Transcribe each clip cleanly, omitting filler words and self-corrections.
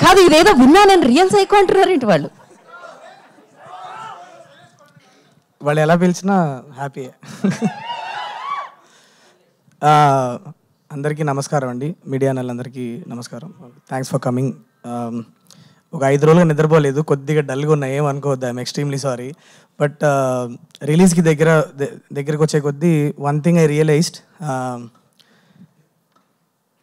కాదు ఇదేదో విన్నా నేను రియల్ సైకో అంటున్నారేంటి వాళ్ళు? వాళ్ళు ఎలా పిలిచినా హ్యాపీ. అందరికీ నమస్కారం అండి, మీడియా వాళ్ళందరికీ నమస్కారం. Thanks for coming. ఒక 5 రోజులుగా నిద్రపోలేదు, కొద్దిగా డల్గా ఉన్నా, ఏమనుకోవద్దు, ఐఎమ్ ఎక్స్ట్రీమ్లీ సారీ. బట్ రిలీజ్కి దగ్గరకు వచ్చే కొద్దీ వన్ థింగ్ ఐ రియలైజ్డ్,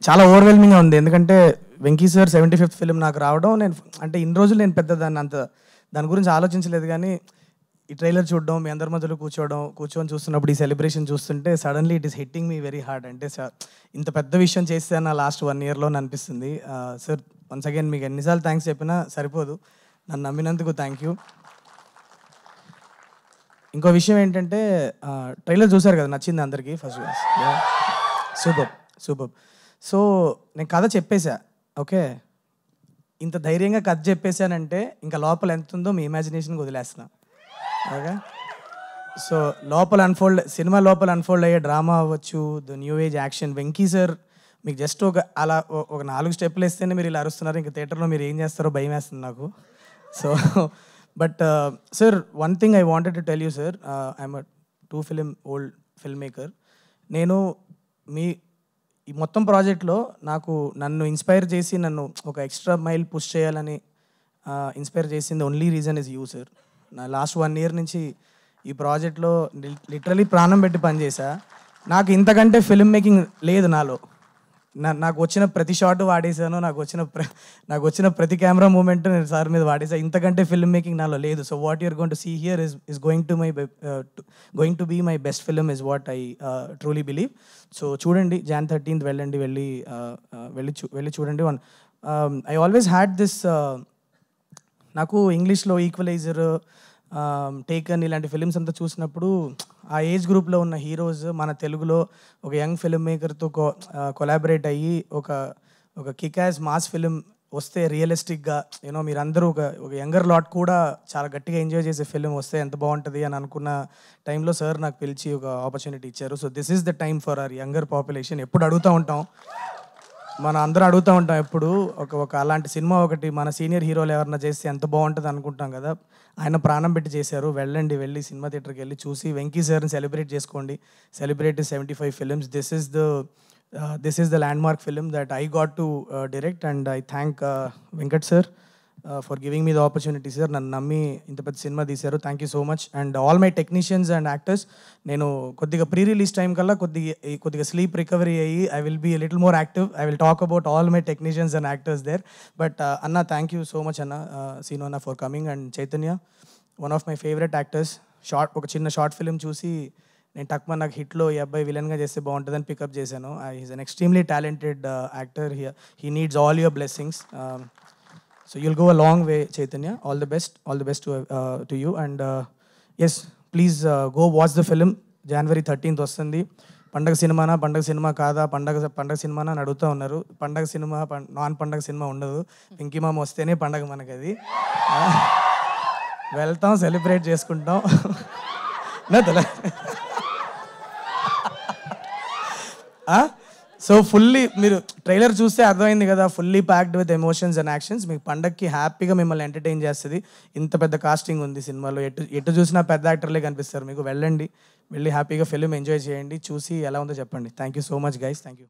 చాలా ఓవర్వెల్మింగ్గా ఉంది. ఎందుకంటే వెంకీ సార్ 75th ఫిలిం నాకు రావడం, నేను అంటే ఇన్ని రోజులు నేను పెద్ద దాని గురించి ఆలోచించలేదు. కానీ ఈ ట్రైలర్ చూడడం, మీ అందరి మధ్యలో కూర్చొని చూస్తున్నప్పుడు, ఈ సెలబ్రేషన్ చూస్తుంటే suddenly it is hitting me very hard. అంటే ఇంత పెద్ద విషయం చేస్తే నా లాస్ట్ 1 yearలో అనిపిస్తుంది. సార్ వన్స్ అగైన్ మీకు ఎన్నిసార్లు థ్యాంక్స్ చెప్పినా సరిపోదు, నన్ను నమ్మినందుకు థ్యాంక్ యూ. ఇంకో విషయం ఏంటంటే, ట్రైలర్ చూసారు కదా, నచ్చింది అందరికీ. First super. సో నేను కథ చెప్పేశా, ఓకే. ఇంత ధైర్యంగా కథ చెప్పేశానంటే ఇంకా లోపల ఎంత ఉందో మీ ఇమాజినేషన్కి వదిలేస్తున్నా, ఓకే. సో సినిమా లోపల అన్ఫోల్డ్ అయ్యే డ్రామా అవ్వచ్చు, the new age action, Venky sir మీకు జస్ట్ ఒక 4 స్టెప్పులు వేస్తేనే మీరు ఇలా అరుస్తున్నారు, ఇంకా థియేటర్లో మీరు ఏం చేస్తారో భయం వేస్తుంది నాకు. So but sir, one thing I wanted to tell you sir, I'm a 2 film old film maker. నేను ఈ మొత్తం ప్రాజెక్ట్లో నన్ను ఇన్స్పైర్ చేసి, నన్ను ఒక ఎక్స్ట్రా మైల్ పుష్ చేయాలని ఇన్స్పైర్ చేసింది only reason is you sir. నా లాస్ట్ 1 year నుంచి ఈ ప్రాజెక్ట్లో లిటరలీ ప్రాణం పెట్టి పనిచేసా. నాకు ఇంతకంటే ఫిల్మ్ మేకింగ్ లేదు నాలో. నాకు వచ్చిన ప్రతి షాట్ వాడేసాను, నాకు వచ్చిన ప్రతి కెమెరా మూమెంట్ నేను సార్ మీద వాడేసాను. ఇంతకంటే ఫిల్మ్ మేకింగ్ నాలో లేదు. So what you're going to see here is going to be my best film is what I truly believe. So చూడండి, Jan 13th వెళ్ళి చూడండి. ఐ ఆల్వేస్ హ్యాడ్ దిస్, నాకు ఇంగ్లీష్లో ఈక్వలైజర్, టేకన్ ఇలాంటి ఫిలిమ్స్ అంతా చూసినప్పుడు ఆ ఏజ్ గ్రూప్లో ఉన్న హీరోస్ మన తెలుగులో ఒక యంగ్ ఫిల్మ్ మేకర్తో కొలాబరేట్ అయ్యి ఒక కిక్ యాస్ మాస్ ఫిలిం వస్తే, రియలిస్టిక్గా మీరందరూ ఒక యంగర్ లాట్ కూడా చాలా గట్టిగా ఎంజాయ్ చేసే ఫిలిం వస్తే ఎంత బాగుంటుంది అని అనుకున్న టైంలో సార్ నాకు పిలిచి ఒక ఆపర్చునిటీ ఇచ్చారు. So this is the time for hour younger population. ఎప్పుడు అడుగుతూ ఉంటాం, ఎప్పుడు ఒక అలాంటి సినిమా ఒకటి మన సీనియర్ హీరోలు ఎవరన్నా చేస్తే ఎంత బాగుంటుంది అనుకుంటాం కదా. ఆయన ప్రాణం పెట్టి చేశారు. వెళ్ళి సినిమా థియేటర్కి వెళ్ళి చూసి వెంకీ సార్ని సెలబ్రేట్ చేసుకోండి. Celebrate 75 films. This is the landmark film that I got to direct, and I thank Venkat sir for giving me the opportunity, sir. నన్ను నమ్మి ఇంత పెద్ద సినిమా తీశారు. Thank you so much. And all my technicians and actors, నేను కొద్దిగా pre release time కల్లా కొద్దిగా sleep recovery అయ్యి I will be little more active. I will talk about all my technicians and actors there. But అన్న, thank you so much అన్న, సీను అన్న, for coming. And Chaitanya, one of my favourite actors. ఒక చిన్న short film చూసి నేను నాకు హిట్లో ఈ అబ్బాయి విలన్గా చేస్తే బాగుంటుందని పికప్ చేశాను. Is an extremely talented actor. He needs all your blessings. So you'll go a long way, Chaitanya. All the best to you. And yes, please go watch the film. January 13th వస్తుంది. పండగ cinema కాదా, పండగ సినిమానా అని అడుగుతూ ఉన్నారు. పండగ cinema, non పండగ సినిమా ఉండదు. వెంకీ మామ వస్తేనే పండగ మనకి. అది వెళ్తాం, సెలబ్రేట్ చేసుకుంటాం. సో ఫుల్లీ, మీరు ట్రైలర్ చూస్తే అర్థమైంది కదా, fully packed with emotions and actions. మీకు పండగకి హ్యాపీగా మిమ్మల్ని ఎంటర్టైన్ చేస్తుంది. ఇంత పెద్ద కాస్టింగ్ ఉంది సినిమాలో, ఎటు చూసినా పెద్ద యాక్టర్లే కనిపిస్తారు మీకు. వెళ్ళి హ్యాపీగా ఫిలిం ఎంజాయ్ చేయండి. చూసి ఎలా ఉందో చెప్పండి. Thank you so much guys. Thank you.